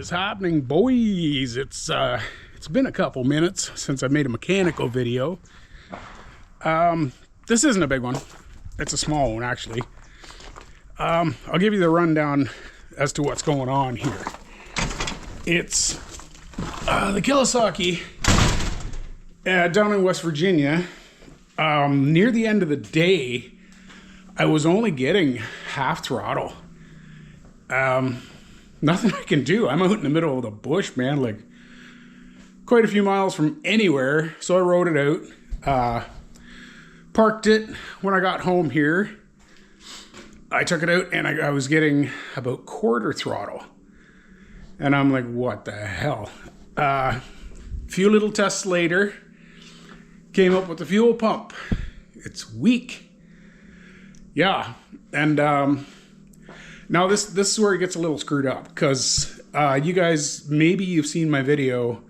is happening, boys? It's been a couple minutes since I made a mechanical video. This isn't a big one. It's a small one, actually. I'll give you the rundown as to what's going on here. It's the Kawasaki down in West Virginia. Near the end of the day, I was only getting half throttle. Nothing I can do. I'm out in the middle of the bush, man, like quite a few miles from anywhere. So I rode it out, parked it. When I got home here, I took it out and I was getting about quarter throttle. And I'm like, what the hell? Few little tests later, came up with the fuel pump. It's weak. Yeah, and now this is where it gets a little screwed up, because you guys, maybe you've seen my video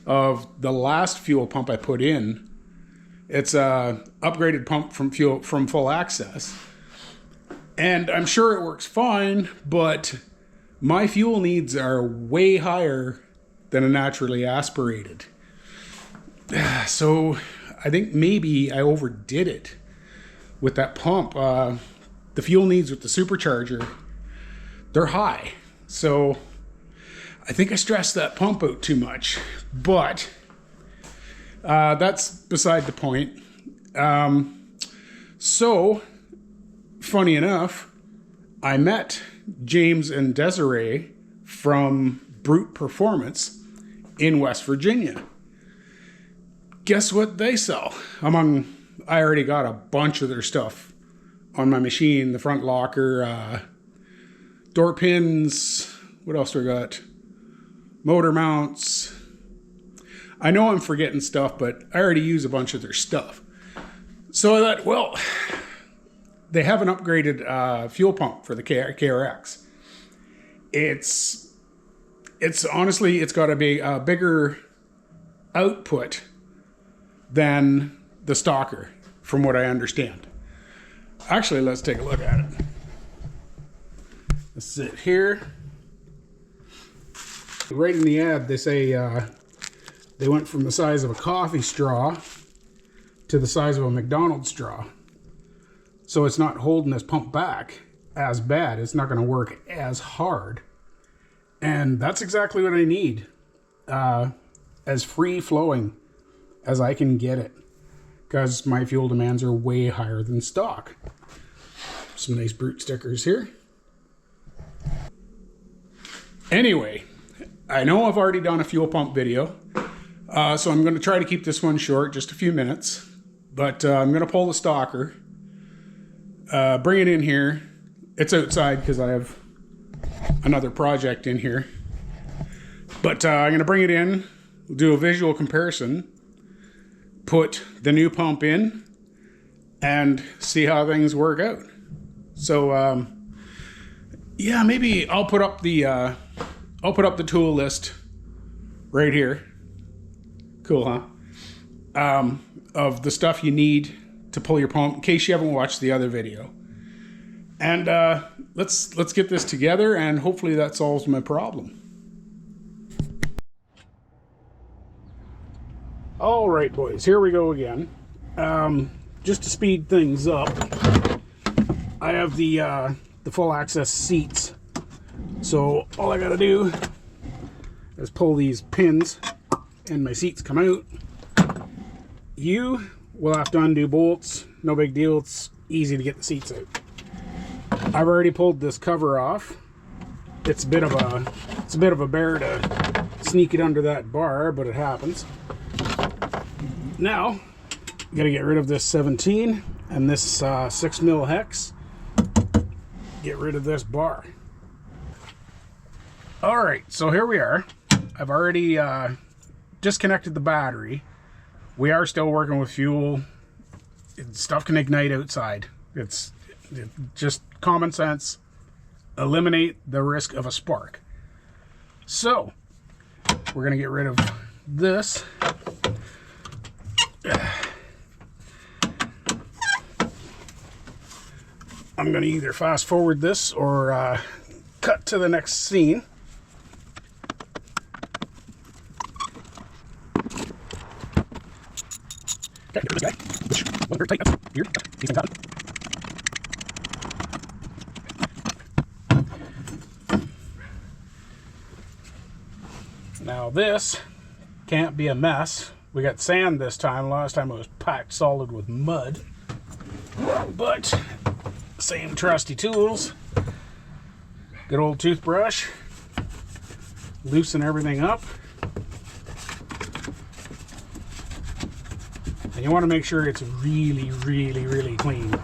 of the last fuel pump I put in. It's a upgraded pump from Full Access, and I'm sure it works fine, but my fuel needs are way higher than a naturally aspirated. So I think maybe I overdid it with that pump. The fuel needs with the supercharger, they're high. So I think I stressed that pump out too much, but that's beside the point. So funny enough, I met James and Desiree from Brute Performance in West Virginia. Guess what they sell? I already got a bunch of their stuff on my machine. The front locker, door pins, what else do I got? Motor mounts. I know I'm forgetting stuff, but I already use a bunch of their stuff. So I thought, well, they have an upgraded fuel pump for the KRX. It's honestly, it's got a bigger output than the stalker, from what I understand. Actually, let's take a look at it. Let's sit here. Right in the ad, they say they went from the size of a coffee straw to the size of a McDonald's straw. So it's not holding this pump back as bad. It's not going to work as hard. And that's exactly what I need. As free flowing as I can get it, because my fuel demands are way higher than stock. Some nice Brute stickers here. Anyway, I know I've already done a fuel pump video, so I'm going to try to keep this one short, just a few minutes. But I'm going to pull the stalker, bring it in here. It's outside because I have another project in here. But I'm going to bring it in, do a visual comparison, put the new pump in, and see how things work out. So yeah, maybe I'll put up the tool list right here. Cool, huh? Of the stuff you need to pull your pump, in case you haven't watched the other video. And let's get this together, and hopefully that solves my problem. All right, boys, here we go again. Just to speed things up, I have the Full Access seats. So all I gotta do is pull these pins and my seats come out. You will have to undo bolts. No big deal. It's easy to get the seats out. I've already pulled this cover off. It's a bit of a bear to sneak it under that bar, but it happens. Now, gotta get rid of this 17 and this 6mm hex. Get rid of this bar. All right, so here we are. I've already disconnected the battery. We are still working with fuel. Stuff can ignite outside. It's just common sense. Eliminate the risk of a spark. So, we're gonna get rid of this. I'm going to either fast forward this or cut to the next scene. Okay, this guy, which wasn't very tight. That's weird. These things happen. Now this can't be a mess. We got sand this time. Last time it was packed solid with mud. But same trusty tools. Good old toothbrush. Loosen everything up. And you want to make sure it's really, really, really clean.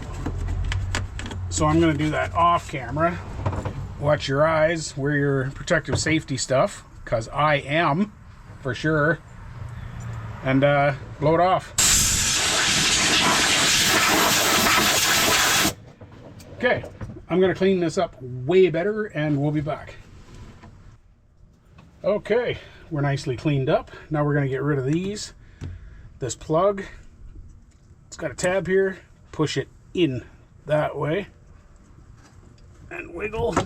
So I'm going to do that off camera. Watch your eyes. Wear your protective safety stuff, because I am, for sure. And blow it off. Okay, I'm going to clean this up way better and we'll be back. Okay, we're nicely cleaned up. Now we're going to get rid of these. This plug, it's got a tab here. Push it in that way and wiggle.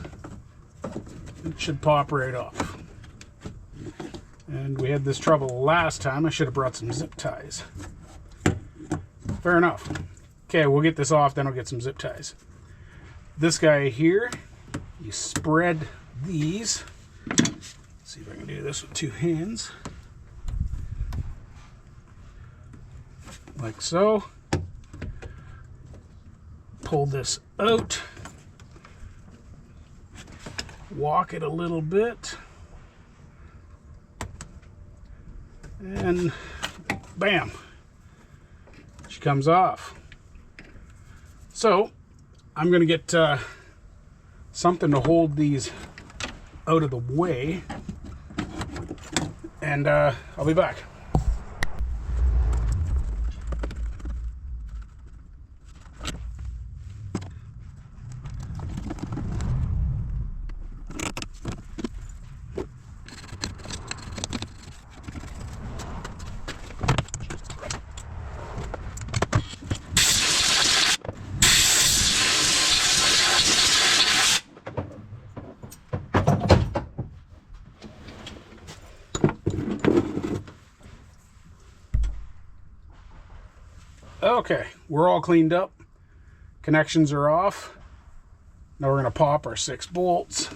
It should pop right off. And we had this trouble last time. I should have brought some zip ties. Fair enough. Okay, we'll get this off, then I'll get some zip ties. This guy here, you spread these. Let's see if I can do this with two hands. Like so. Pull this out. Walk it a little bit. And bam, she comes off. So I'm going to get something to hold these out of the way, and I'll be back. Okay, we're all cleaned up. Connections are off. Now we're going to pop our 6 bolts.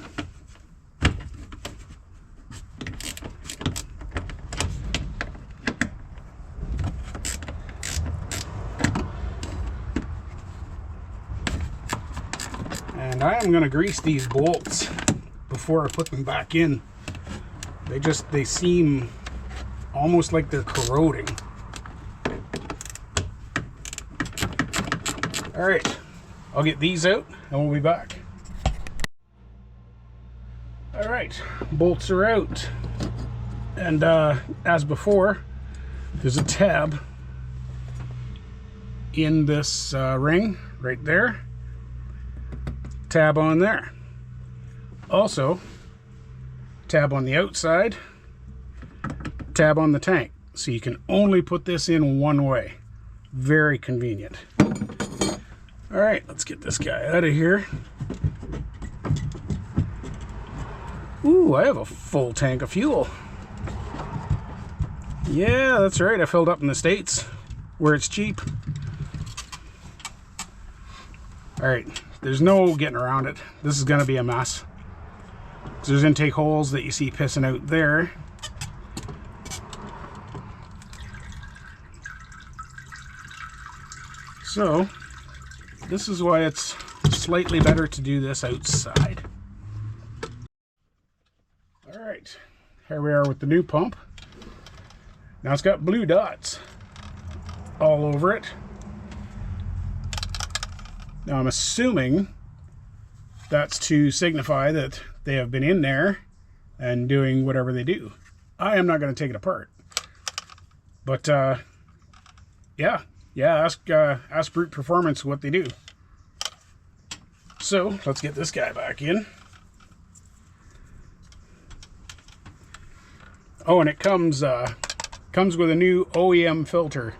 And I am going to grease these bolts before I put them back in. They seem almost like they're corroding. All right, I'll get these out and we'll be back. All right, bolts are out. And as before, there's a tab in this ring right there. Tab on there. Also, tab on the outside, tab on the tank. So you can only put this in one way. Very convenient. All right, let's get this guy out of here. Ooh, I have a full tank of fuel. Yeah, that's right. I filled up in the States where it's cheap. All right, there's no getting around it. This is going to be a mess. There's intake holes that you see pissing out there. So this is why it's slightly better to do this outside. All right, here we are with the new pump. Now it's got blue dots all over it. Now I'm assuming that's to signify that they have been in there and doing whatever they do. I am not going to take it apart. But yeah, ask Brute Performance what they do. So let's get this guy back in. Oh, and it comes with a new OEM filter,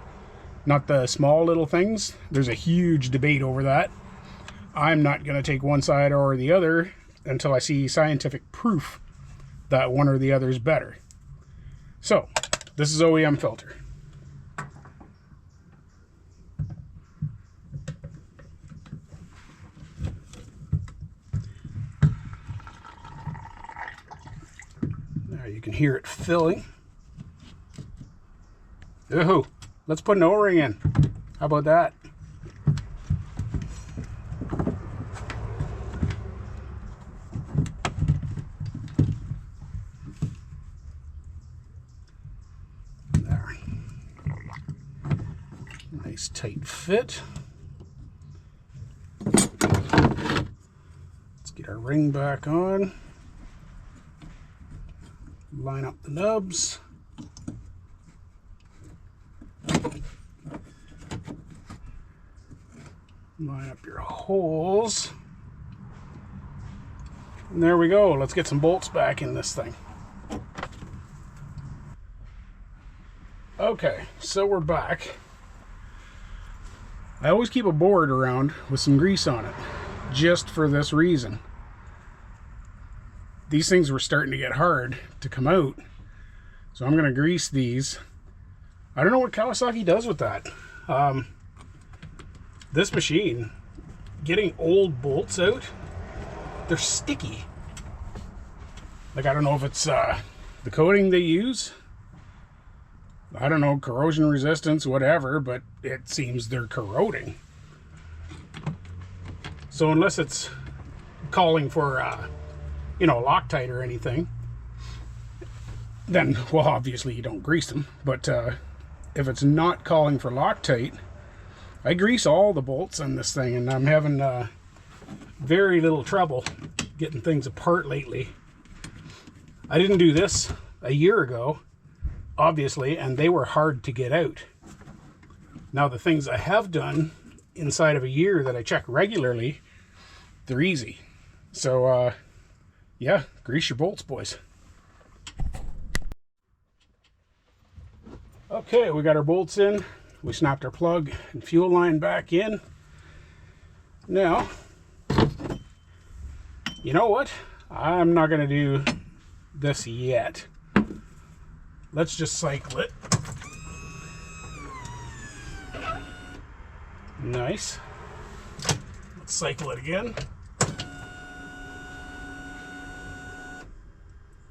not the small little things. There's a huge debate over that. I'm not going to take one side or the other until I see scientific proof that one or the other is better. So this is OEM filter. hear it filling. Ooh, let's put an O-ring in. How about that? There. Nice tight fit. Let's get our ring back on. Line up the nubs. Line up your holes. And there we go. Let's get some bolts back in this thing. Okay, so we're back. I always keep a board around with some grease on it, just for this reason. These things were starting to get hard to come out, so I'm going to grease these. I don't know what Kawasaki does with that. This machine, getting old bolts out, they're sticky. Like, I don't know if it's the coating they use. I don't know, corrosion resistance, whatever, but it seems they're corroding. So unless it's calling for, you know, Loctite or anything, then, well, obviously you don't grease them. But if it's not calling for Loctite, I grease all the bolts on this thing, and I'm having very little trouble getting things apart lately. I didn't do this a year ago, obviously, and they were hard to get out. Now, the things I have done inside of a year that I check regularly, they're easy. So, yeah, grease your bolts, boys. Okay, we got our bolts in. We snapped our plug and fuel line back in. Now, you know what? I'm not going to do this yet. Let's just cycle it. Nice. Let's cycle it again.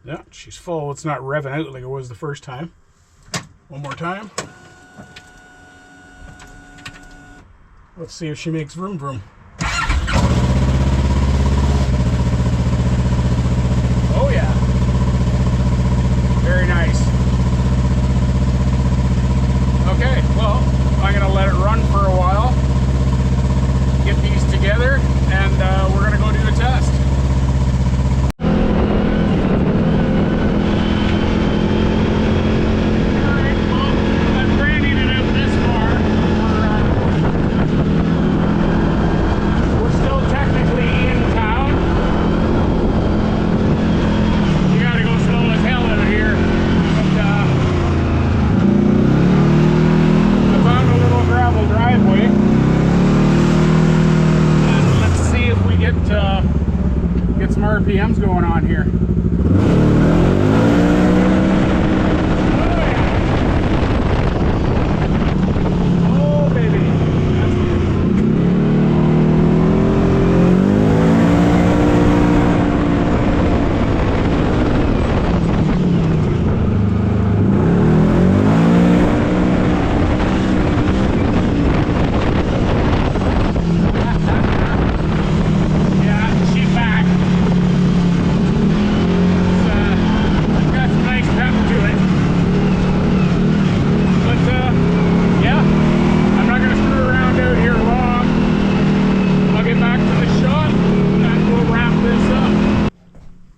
Yeah, she's full. It's not revving out like it was the first time. One more time. Let's see if she makes vroom vroom. Oh yeah. Very nice. Okay, well, I'm gonna let it run for a while. Get these together, and we're gonna go do a test. Get some RPMs going on here. Oh, baby. That's good.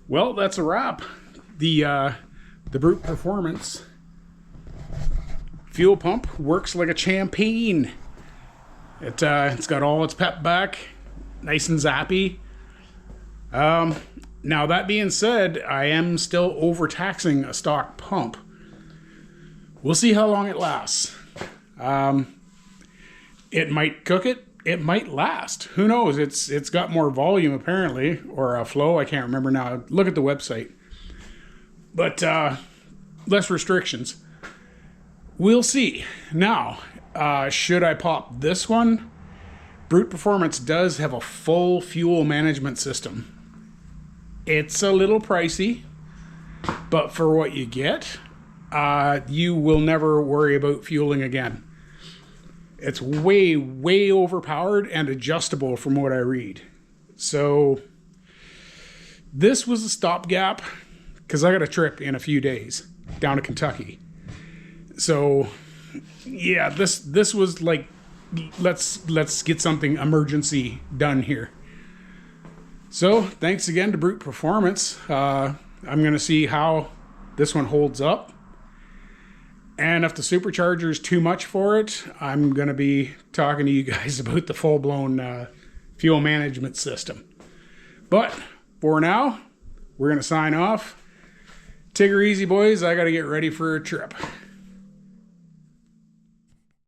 Well, that's a wrap. The Brute Performance fuel pump works like a champagne. It's got all its pep back, nice and zappy. Now that being said, I am still overtaxing a stock pump. We'll see how long it lasts. It might cook it. It might last. Who knows? It's got more volume apparently, or a flow. I can't remember now. Look at the website. But less restrictions. We'll see. Now, should I pop this one? Brute Performance does have a full fuel management system. It's a little pricey. but for what you get, you will never worry about fueling again. It's way, way overpowered and adjustable from what I read. So this was a stopgap because I got a trip in a few days down to Kentucky. So yeah, this was like, let's get something emergency done here. So thanks again to Brute Performance. I'm going to see how this one holds up. And if the supercharger is too much for it, I'm going to be talking to you guys about the full-blown fuel management system. But for now, we're going to sign off. Take her easy, boys. I got to get ready for a trip.